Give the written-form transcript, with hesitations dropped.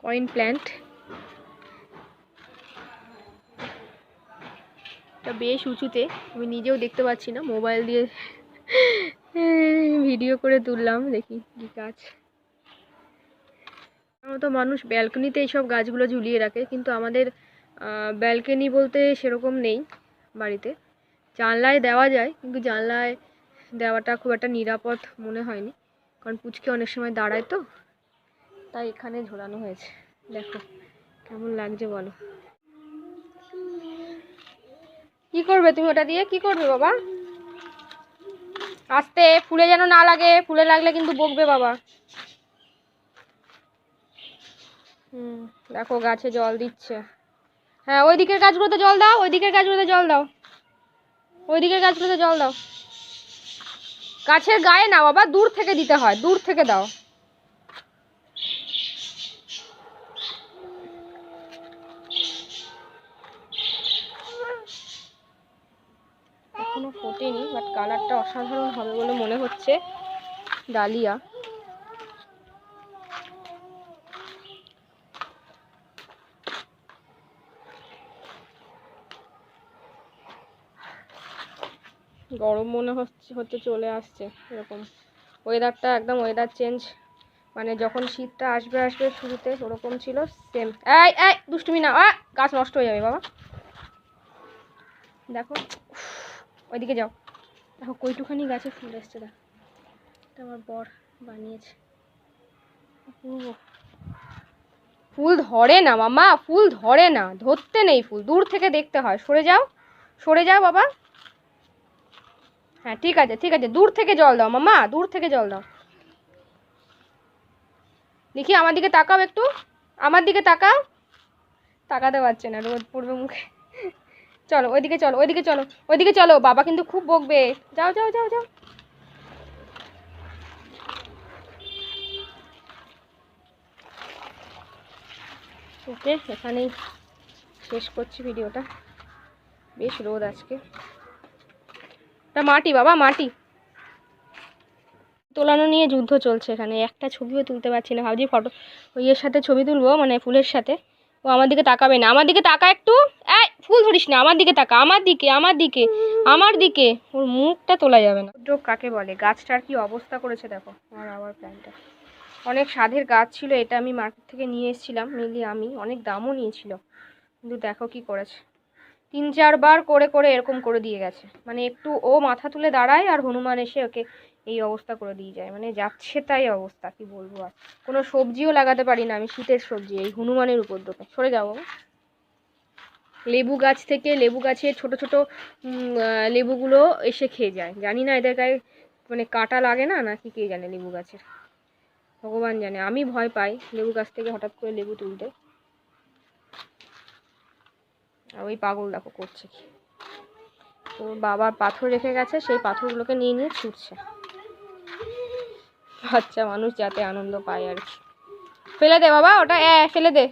Coin plant. এটা বেশ উঁচুতে, আমি নিজেও দেখতে পাচ্ছি না, মোবাইল দিয়ে ভিডিও করে তুললাম। দেখি কি গাছ। তো মানুষ ব্যালকনিতে এইসব গাছগুলো ঝুলিয়ে রাখে, কিন্তু আমাদের ব্যালকনি বলতে সেরকম নেই বাড়িতে। জানলায় দেওয়া যায়, কিন্তু জানলায় দেওয়াটা খুব একটা নিরাপদ মনে হয়নি, কারণ পুচকে অনেক সময় দাঁড়ায়, তো তাই এখানে ঝোলানো হয়েছে। দেখো কেমন লাগছে বলো। কি করবে তুমি ওটা দিয়ে? কি করবে বাবা? আস্তে, ফুলে যেন না লাগে, ফুলে লাগলে কিন্তু বকবে বাবা। দেখো গাছে জল দিচ্ছে। হ্যাঁ, ওই দিকের গাছগুলোতে জল দাও, ওই দিকের গাছগুলোতে জল দাও, ওই দিকের গাছগুলোতে জল দাও। গাছের গায়ে না বাবা, দূর থেকে দিতে হয়, দূর থেকে দাও। এখনো ফোটেনি, বাট কালারটা অসাধারণ হবে বলে মনে হচ্ছে। ডালিয়া। গরম মনে হচ্ছে চলে আসছে, এরকম ওয়েদারটা একদম ওয়েদার চেঞ্জ, মানে যখন শীতটা আসবে শুরুতে ওরকম ছিল সেম। এই এই দুষ্টুমি না, গাছ নষ্ট হয়ে যাবে বাবা। দেখো ওইদিকে যাও, দেখো কইটুখানি গাছে ফুল এসছে। দেখো এটা আমার বর বানিয়েছে। ফুল ধরে না মামা, ফুল ধরে না, ধরতে নেই ফুল, দূর থেকে দেখতে হয়। সরে যাও, সরে যাও বাবা। হ্যাঁ ঠিক আছে ঠিক আছে, দূর থেকে জল দাও মামা, দূর থেকে জল দাও। দেখি আমার দিকে তাকাও একটু, আমার দিকে তাকাও। তাকাতে পারছে না, রোদ পড়বে মুখে। চলো ওইদিকে, চলো ওইদিকে, চলো ওইদিকে চলো, বাবা কিন্তু খুব বকবে। যাও যাও যাও যাও। ওকে, এখানেই শেষ করছি ভিডিওটা। বেশ রোদ আজকে। এটা মাটি বাবা, মাটি তোলানো নিয়ে যুদ্ধ চলছে এখানে। একটা ছবিও তুলতে পারছি না, ভাবছি ফটো ইয়ের সাথে ছবি তুলবো, মানে ফুলের সাথে। ও আমার দিকে তাকাবে না, আমার দিকে তাকা একটু। এই ফুল ধরিস না, আমার দিকে তাকা, আমার দিকে, আমার দিকে, আমার দিকে। ওর মুখটা তোলা যাবে না। উপদ্রব কাকে বলে? গাছটার কি অবস্থা করেছে দেখো আমার আবার প্ল্যান্টটা। অনেক স্বাদের গাছ ছিল এটা, আমি মার্কেট থেকে নিয়ে এসেছিলাম, মেনলি আমি, অনেক দামও নিয়েছিল, কিন্তু দেখো কি করেছে। 3-4 বার করে করে এরকম করে দিয়ে গেছে, মানে একটু ও মাথা তুলে দাঁড়ায় আর হনুমান এসে ওকে এই অবস্থা করে দিয়ে যায়, মানে যাচ্ছে তাই অবস্থা, কি বলবো আর। কোনো সবজিও লাগাতে পারি না আমি, শীতের সবজি, এই হনুমানের উপদ্রবে। সরে যাবো। লেবু গাছ থেকে, লেবু গাছে ছোট ছোট লেবুগুলো এসে খেয়ে যায়, জানি না এদের গায়ে মানে কাঁটা লাগে না নাকি কে জানে, লেবু গাছের ভগবান জানে। আমি ভয় পাই লেবু গাছ থেকে হঠাৎ করে লেবু তুলতে। আর ওই পাগল দেখো করছে কি, ওর বাবা পাথর রেখে গেছে, সেই পাথরগুলোকে নিয়ে নিয়ে ছুটছে। বাচ্চা মানুষ যাতে আনন্দ পায় আর কি। ফেলে দে বাবা ওটা, ফেলে দে।